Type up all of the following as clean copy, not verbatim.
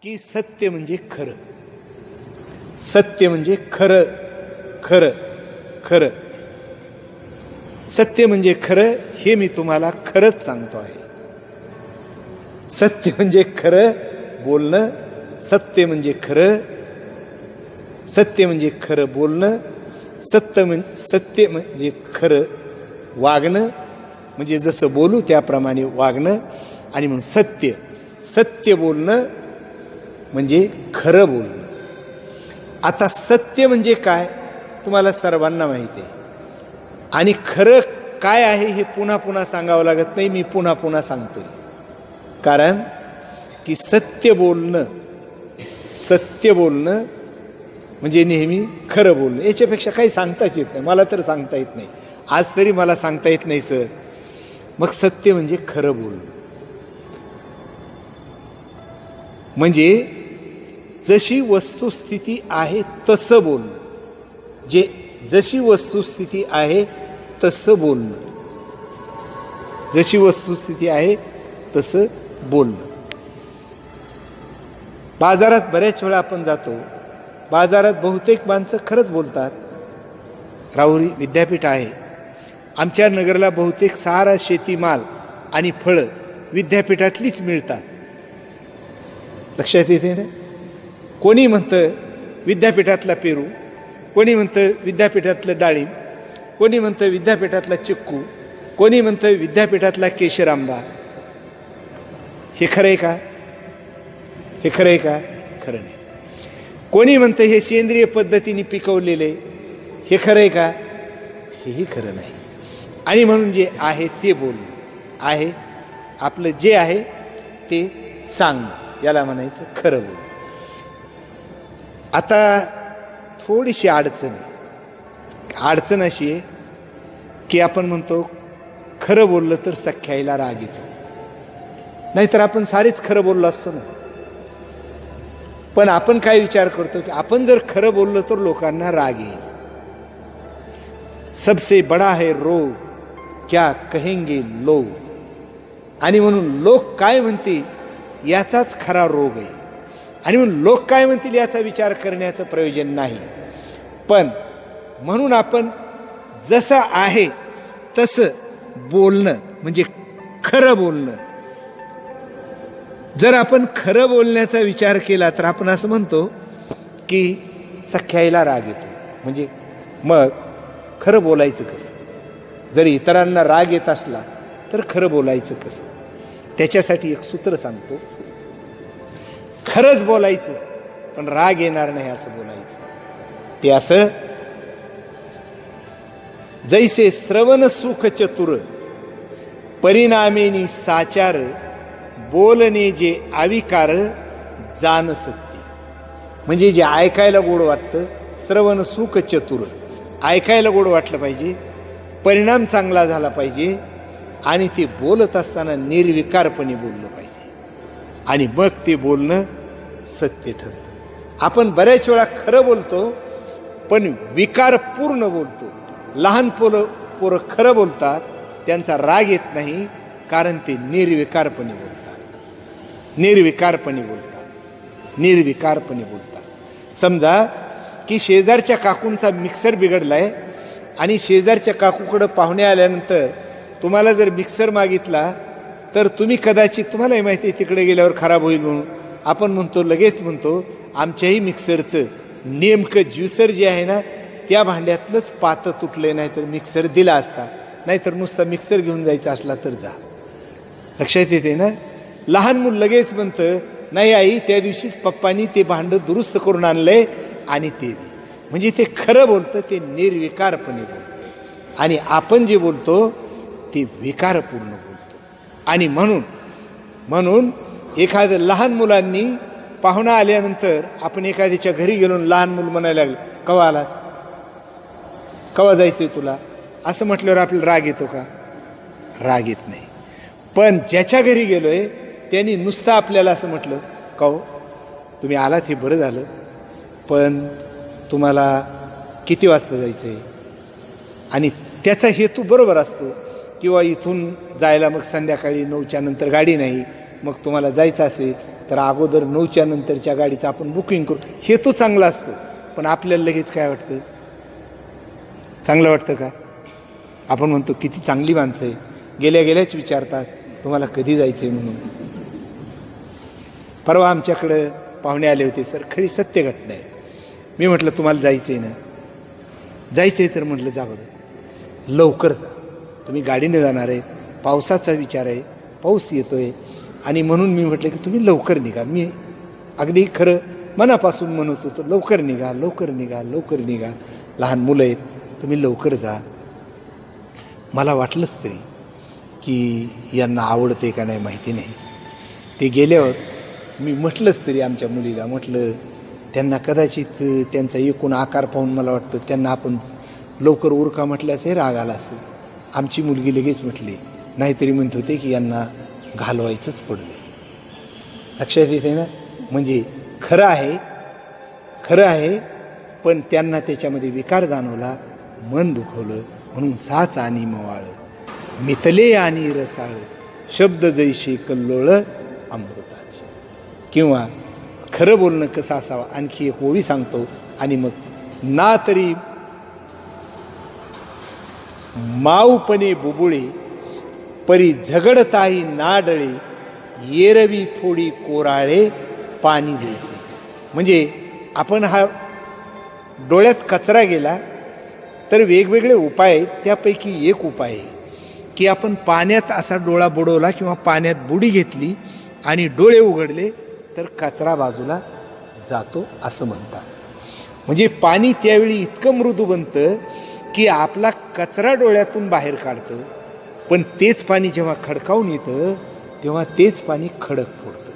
की सत्य म्हणजे खरं. सत्य म्हणजे खरं खरं खरं. सत्य म्हणजे खरं हे मी तुम्हाला खरंच सांगतो आहे. सत्य म्हणजे खरं बोलणं, सत्य म्हणजे खरं, सत्य म्हणजे खरं बोलणं, सत्य म्हणजे खरं वागणं, म्हणजे जसं बोलू त्याप्रमाणे वागणं. आणि म्हणून सत्य सत्य बोलणं म्हणजे खरं बोलणं. आता सत्य म्हणजे काय तुम्हाला सर्वांना माहिती आहे, आणि खरं काय आहे हे पुन्हा पुन्हा सांगावं लागत नाही, मी पुन्हा पुन्हा सांगतोय. कारण की सत्य बोलणं म्हणजे नेहमी खरं बोलणं. याच्यापेक्षा काही सांगताच येत नाही, मला तर सांगता येत नाही, आज तरी मला सांगता येत नाही सर. मग सत्य म्हणजे खरं बोलणं, म्हणजे जशी वस्तुस्थिती आहे तसं बोलणं. जशी वस्तुस्थिती आहे तसं बोलणं, जशी वस्तुस्थिती आहे तसं बोलणं. बाजारात बऱ्याच वेळा आपण जातो, बाजारात बहुतेक माणसं खरंच बोलतात. राहुरी विद्यापीठ आहे आमच्या नगरला, बहुतेक सारा शेतीमाल आणि फळं विद्यापीठातलीच मिळतात. लक्षात येते ना. कोणी म्हणतं विद्यापीठातला पेरू, कोणी म्हणतं विद्यापीठातलं डाळिंब, कोणी म्हणतं विद्यापीठातला चिक्कू, कोणी म्हणतं विद्यापीठातला केशर आंबा. हे खरं आहे का? हे खरं आहे का? खरं नाही. कोणी म्हणतं हे सेंद्रिय पद्धतीने पिकवलेले, हे खरं आहे का? हेही खरं नाही. आणि म्हणून जे आहे ते बोलणं आहे, आपलं जे आहे ते सांगणं, याला म्हणायचं खरं बोलणं. आता थोडीशी अडचण अशी आहे की आपण म्हणतो खरं बोललं तर सख्याईला राग येतो, नाहीतर आपण सारेच खरं बोललो असतो ना. पण आपण काय विचार करतो की आपण जर खरं बोललो तर लोकांना राग येईल. सबसे बडा है रोग क्या कहेंगे लोग. आणि म्हणून लोक काय म्हणतील याचाच खरा रोग आहे. आणि म्हणून लोक काय म्हणतील याचा विचार करण्याचं प्रयोजन नाही. पण म्हणून आपण जसं आहे तसं बोलणं म्हणजे खरं बोलणं. जर आपण खरं बोलण्याचा विचार केला तर आपण असं म्हणतो की सख्याईला राग येतो, म्हणजे मग खरं बोलायचं कसं? जर इतरांना राग येत असला तर खरं बोलायचं कसं? त्याच्यासाठी एक सूत्र सांगतो. खरंच बोलायचं पण राग येणार नाही असं बोलायचं. ते असं, जैसे श्रवण सुख चतुर परिणामेनी साचार बोलणे जे आविकार जान सत्य. म्हणजे जे ऐकायला गोड वाटतं, श्रवण सुख चतुर, ऐकायला गोड वाटलं पाहिजे, परिणाम चांगला झाला पाहिजे, आणि ते बोलत असताना निर्विकारपणे बोललं पाहिजे, आणि मग ते बोलणं सत्य ठरतं. आपण बऱ्याच वेळा खरं बोलतो पण विकारपूर्ण बोलतो. लहान पोरं खरं बोलतात, त्यांचा राग येत नाही, कारण ते निर्विकारपणे बोलतात, निर्विकारपणे बोलतात, निर्विकारपणे बोलतात. समजा की शेजारच्या काकूंचा मिक्सर बिघडलाय आणि शेजारच्या काकूकडं पाहुणे आल्यानंतर तुम्हाला जर मिक्सर मागितला तर तुम्ही कदाचित, तुम्हालाही माहिती आहे तिकडे गेल्यावर खराब होईल म्हणून, आपण म्हणतो, लगेच म्हणतो आमच्याही मिक्सरचं नेमकं ज्युसर जे आहे ना त्या भांड्यातलंच पातं तुटलंय, नाहीतर मिक्सर दिला असता, नाहीतर नुसता मिक्सर घेऊन जायचा असला तर जा. लक्षात येते ना. लहान मूल लगेच म्हणतं, नाही आई त्या दिवशीच पप्पानी ते भांडं दुरुस्त करून आणलंय आणि ते दे. म्हणजे ते खरं बोलतं, ते निर्विकारपणे बोलतं. आणि आपण जे बोलतो ते विकारपूर्ण बोलतो. आणि म्हणून एखादं लहान मुलांनी पाहुणा आल्यानंतर आपण एखाद्याच्या घरी गेलो, लहान मूल म्हणायला लागलं, कवा आलास, कवा जायचंय तुला, असं म्हटल्यावर आपल्याला राग येतो का? राग येत नाही. पण ज्याच्या घरी गेलोय त्यांनी नुसतं आपल्याला असं म्हटलं, कहो तुम्ही आलात हे बरं झालं, पण तुम्हाला किती वाजता जायचंय, आणि त्याचा हेतू बरोबर असतो, किंवा इथून जायला मग संध्याकाळी 9च्या नंतर गाडी नाही, मग तुम्हाला जायचं असेल तर अगोदर 9च्या नंतरच्या गाडीचं आपण बुकिंग करू. हे तो चांगला असतो, पण आपल्याला लगेच काय वाटतं? चांगलं वाटतं का? आपण म्हणतो किती चांगली माणसं आहे, गेल्या गेल्याच विचारतात तुम्हाला कधी जायचंय म्हणून. परवा आमच्याकडं पाहुणे आले होते. सर, खरी सत्य घटना आहे. मी म्हटलं तुम्हाला जायचंय ना? जायचंय. तर म्हटलं जा बरं, लवकर जा. तुम्ही गाडीने जाणार आहे, पावसाचा विचार आहे, पाऊस येतोय, आणि म्हणून मी म्हटलं की तुम्ही लवकर निघा. मी अगदी खरं मनापासून म्हणत होतो, लवकर निघा, लवकर निघा, लवकर निघा, लहान मुलं आहेत, तुम्ही लवकर जा. मला वाटलंच तरी की यांना आवडते का नाही माहिती नाही. ते गेल्यावर मी म्हटलंच तरी आमच्या मुलीला, म्हटलं त्यांना कदाचित त्यांचा एकूण आकार पाहून मला वाटतं त्यांना आपण लवकर उरका म्हटल्यासही राग आला असेल. आमची मुलगी लगेच म्हटली, नाहीतरी म्हणत होते की यांना घालवायचंच पडलं. लक्षात येते ना? म्हणजे खरं आहे, खरं आहे, पण त्यांना त्याच्यामध्ये विकार जाणवला, मन दुखवलं, म्हणून साच आणि मवाळ मितले आणि रसाळ शब्द जैशी कल्लोळ अमृताची. किंवा खरं बोलणं कसं असावं आणखी एक ओवी सांगतो, आणि मग ना तरी माऊपणे बुबुळे परी झगडताही नाडळे येरवी फोडी कोराळे पाणी जैसे. म्हणजे आपण हा डोळ्यात कचरा गेला तर वेगवेगळे उपाय आहेत. त्यापैकी एक उपाय आहे की आपण पाण्यात असा डोळा बुडवला किंवा पाण्यात बुडी घेतली आणि डोळे उघडले तर कचरा बाजूला जातो असं म्हणतात. म्हणजे पाणी त्यावेळी इतकं मृदू बनतं की आपला कचरा डोळ्यातून बाहेर काढतं, पण तेच पाणी जेव्हा खडकावून येतं तेव्हा तेच पाणी खडक फोडतं.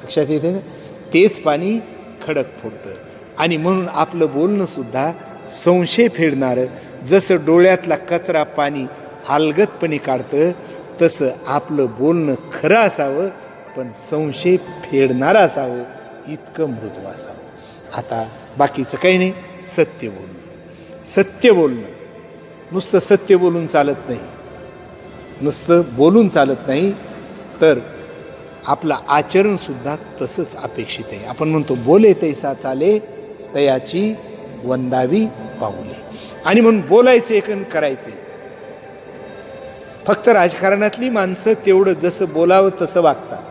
लक्षात येते ना? तेच पाणी खडक फोडतं. आणि म्हणून आपलं बोलणं सुद्धा संशय फेडणारं, जसं डोळ्यातला कचरा पाणी अलगदपणे काढतं तसं आपलं बोलणं खरं असावं, पण संशय फेडणारं असावं, इतकं मृदू असावं. आता बाकीचं काही नाही, सत्य बोलणं. सत्य बोलणं, नुसतं सत्य बोलून चालत नाही, नुसतं बोलून चालत नाही, तर आपलं आचरण सुद्धा तसंच अपेक्षित आहे. आपण म्हणतो बोले तैसा चाले तयाची वंदावी पाऊले. आणि म्हणून बोलायचं एक आणि करायचं. फक्त राजकारणातली माणसं तेवढं जसं बोलावं तसं वागतात.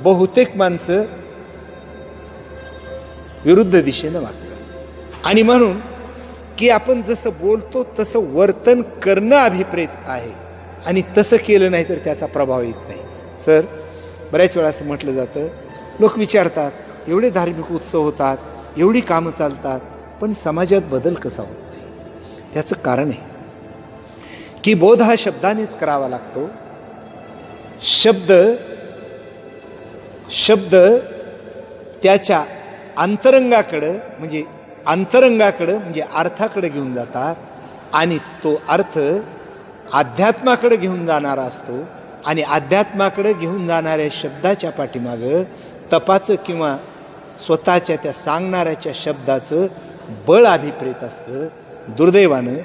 बहुतेक माणसं विरुद्ध दिशेनं वागतात. आणि म्हणून की आपण जसं बोलतो तसं वर्तन करणं अभिप्रेत आहे, आणि तसं केलं नाही तर त्याचा प्रभाव येत नाही. सर, बऱ्याच वेळा असं म्हटलं जातं, लोक विचारतात, एवढे धार्मिक उत्सव होतात, एवढी कामं चालतात, पण समाजात बदल कसा होत नाही? त्याचं कारण आहे की बोध हा शब्दानेच करावा लागतो. शब्द त्याच्या अंतरंगाकडं म्हणजे अर्थाकडे घेऊन जातात, आणि तो अर्थ अध्यात्माकडे घेऊन जाणारा असतो. आणि अध्यात्माकडे घेऊन जाणाऱ्या शब्दाच्या पाठीमागं तपाचं किंवा स्वतःच्या त्या सांगणाऱ्याच्या शब्दाचं बळ अभिप्रेत असतं. दुर्दैवानं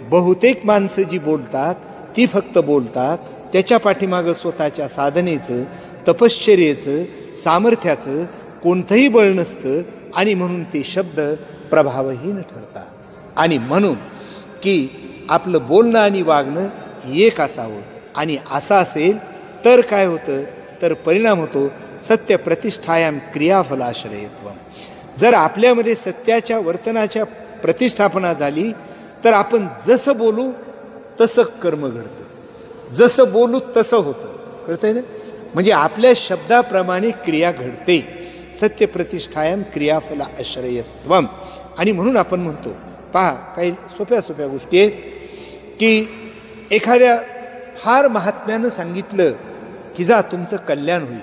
बहुतेक माणसं जी बोलतात ती फक्त बोलतात, त्याच्या पाठीमागं स्वतःच्या साधनेचं, तपश्चर्येचं, सामर्थ्याचं कोणतंही बळ नसतं, आणि म्हणून ते शब्द प्रभावहीन ठरतात. आणि म्हणून की आपलं बोलणं आणि वागणं एक असावं, आणि असं असेल तर काय होतं, तर परिणाम होतो सत्य प्रतिष्ठायाम क्रियाफलाश्रयत्व. जर आपल्यामध्ये सत्याच्या वर्तनाच्या प्रतिष्ठापना झाली तर आपण जसं बोलू तसं कर्म घडतं, जसं बोलू तसं होतं. कळतंय ना? म्हणजे आपल्या शब्दाप्रमाणे क्रिया घडते. सत्य प्रतिष्ठायाम क्रियाफला आश्रयत्व. आणि म्हणून आपण म्हणतो, पहा, काही सोप्या सोप्या गोष्टी आहेत की एखाद्या फार महात्म्यानं सांगितलं की जा तुमचं कल्याण होईल,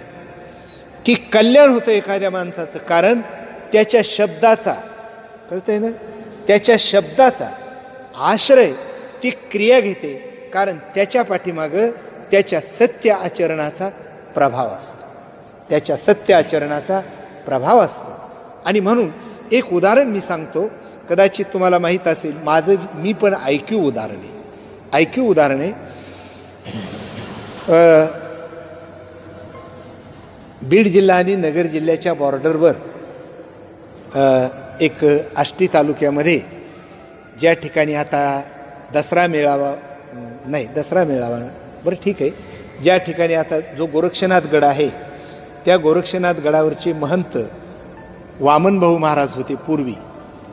की कल्याण होतं एखाद्या माणसाचं, कारण त्याच्या शब्दाचा, कळतंय ना, त्याच्या शब्दाचा आश्रय ती क्रिया घेते, कारण त्याच्या पाठीमागं त्याच्या सत्य आचरणाचा प्रभाव असतो, त्याच्या सत्य आचरणाचा प्रभाव असतो. आणि म्हणून एक उदाहरण मी सांगतो, कदाचित तुम्हाला माहीत असेल, मी पण ऐक्यू उदाहरण आहे. बीड जिल्हा आणि नगर जिल्ह्याच्या बॉर्डरवर एक आष्टी तालुक्यामध्ये ज्या ठिकाणी आता दसरा मेळावा बरं ठीक आहे, ज्या ठिकाणी आता जो गोरक्षनाथ गड आहे त्या गोरक्षनाथ गडावरचे महंत वामनभाऊ महाराज होते पूर्वी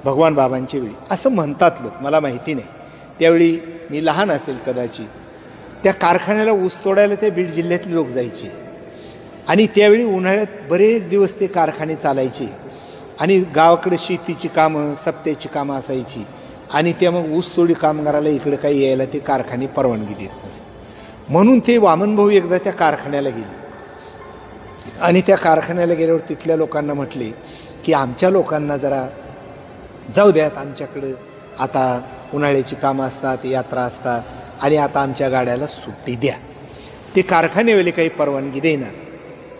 भगवान बाबांच्या वेळी, असं म्हणतात लोक, मला माहिती नाही, त्यावेळी मी लहान असेल कदाचित. त्या कारखान्याला ऊस तोडायला ते बीड जिल्ह्यातले लोक जायचे आणि त्यावेळी उन्हाळ्यात बरेच दिवस ते कारखाने चालायचे आणि गावाकडे शेतीची कामं सप्त्याची कामं असायची आणि त्या मग ऊसतोडी कामगाराला इकडे काही यायला ते कारखाने परवानगी देत नसत. म्हणून ते वामनभाऊ एकदा त्या कारखान्याला गेले आणि त्या कारखान्याला गेल्यावर तिथल्या लोकांना म्हटले की आमच्या लोकांना जरा जाऊ द्यात, आमच्याकडं आता उन्हाळ्याची कामं असतात, यात्रा असतात आणि आता आमच्या गाड्याला सुट्टी द्या. ते कारखानेवाले काही परवानगी देणार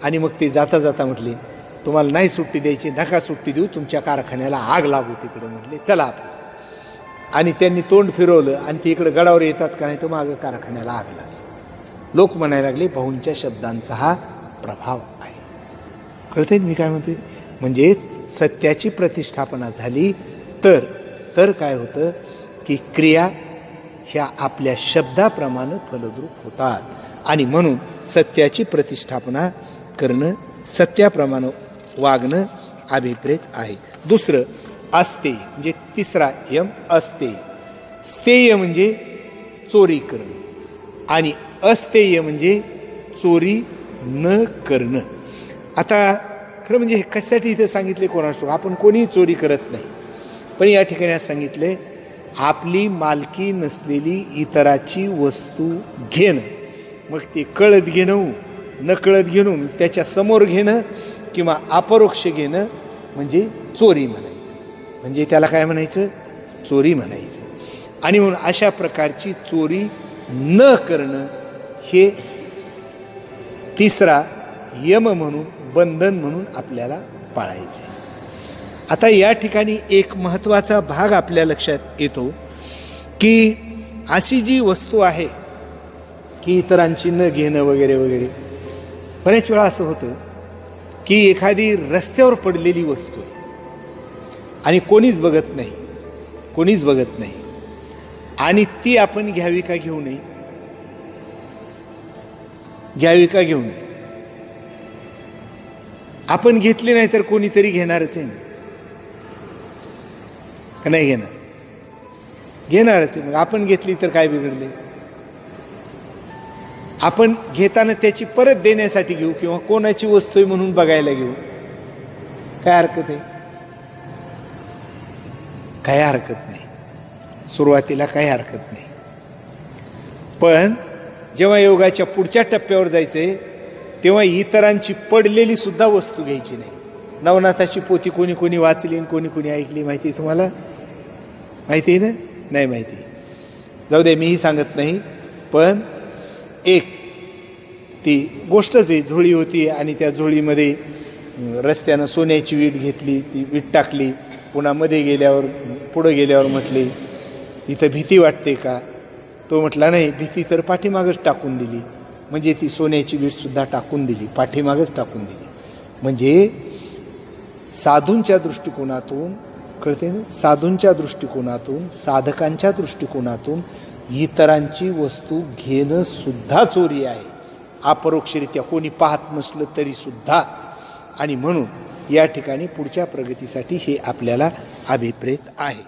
आणि मग ते जाता जाता म्हटले तुम्हाला नाही सुट्टी द्यायची, नका सुट्टी देऊ, तुमच्या कारखान्याला आग लागू तिकडं. म्हटले चला आपलं. आणि त्यांनी तोंड फिरवलं आणि ते इकडं गडावर येतात का नाही तर मागं कारखान्याला आग लागली. लोक म्हणायला लागले भाऊंच्या शब्दांचा हा प्रभाव आहे. कळतंय मी काय म्हणतोय? म्हणजेच सत्याची प्रतिष्ठापना झाली तर काय होतं की क्रिया ह्या आपल्या शब्दाप्रमाणे फलद्रूप होतात आणि म्हणून सत्याची प्रतिष्ठापना करणं, सत्याप्रमाणे वागणं अभिप्रेत आहे. दुसरं अस्तेय म्हणजे तिसरा यम अस्तेय. स्थेय म्हणजे चोरी करणं आणि अस्तेय म्हणजे चोरी न करणं. आता खरं म्हणजे कशासाठी इथे सांगितले कोणासो, आपण कोणीही चोरी करत नाही, पण या ठिकाणी आज सांगितले आपली मालकी नसलेली इतराची वस्तू घेणं, मग ते कळत घेणं नकळत घेणं, त्याच्या समोर घेणं किंवा अपरोक्ष घेणं म्हणजे चोरी म्हणायचं. म्हणजे त्याला काय म्हणायचं? चोरी म्हणायचं. आणि म्हणून अशा प्रकारची चोरी न करणं हे तिसरा यम म्हणून, बंधन म्हणून आपल्याला पाळायचे. आता या ठिकाणी एक महत्त्वाचा भाग आपल्या लक्षात येतो की अशी जी वस्तू आहे की इतरांची न घेणं वगैरे वगैरे, बऱ्याच वेळा असं होतं की एखादी रस्त्यावर पडलेली वस्तू आहे आणि कोणीच बघत नाही आणि ती आपण घ्यावी का घेऊ नये? आपण घेतली नाही तर कोणीतरी घेणारच आहे ना, का नाही घेणारच आहे. मग आपण घेतली तर काय बिघडले? आपण घेताना त्याची परत देण्यासाठी घेऊ किंवा कोणाची वस्तू आहे म्हणून बघायला घेऊ, काय हरकत आहे? काही हरकत नाही, सुरुवातीला काही हरकत नाही. पण जेव्हा योगाच्या पुढच्या टप्प्यावर जायचंय तेव्हा इतरांची पडलेली सुद्धा वस्तू घ्यायची नाही. नवनाथाची पोथी कोणी कोणी वाचली आणि कोणी कोणी ऐकली माहिती आहे तुम्हाला? माहिती आहे ना? नाही माहिती, जाऊ दे, मीही सांगत नाही. पण एक ती गोष्टच आहे, झोळी होती आणि त्या झोळीमध्ये रस्त्यानं सोन्याची वीट घेतली, ती वीट टाकली, पुन्हा मध्ये गेल्यावर पुढं गेल्यावर म्हटले इथं भीती वाटते का? तो म्हटला नाही, भीती तर पाठीमागच टाकून दिली. म्हणजे ती सोन्याची वीट सुद्धा टाकून दिली, पाठीमागच टाकून दिली. म्हणजे साधूंच्या दृष्टिकोनातून, कळते ना, साधूंच्या दृष्टिकोनातून, साधकांच्या दृष्टिकोनातून इतरांची वस्तू घेणं सुद्धा चोरी आहे, अपरोक्षरित्या कोणी पाहत नसलं तरी सुद्धा. आणि म्हणून या ठिकाणी पुढच्या प्रगतीसाठी हे आपल्याला अभिप्रेत आहे.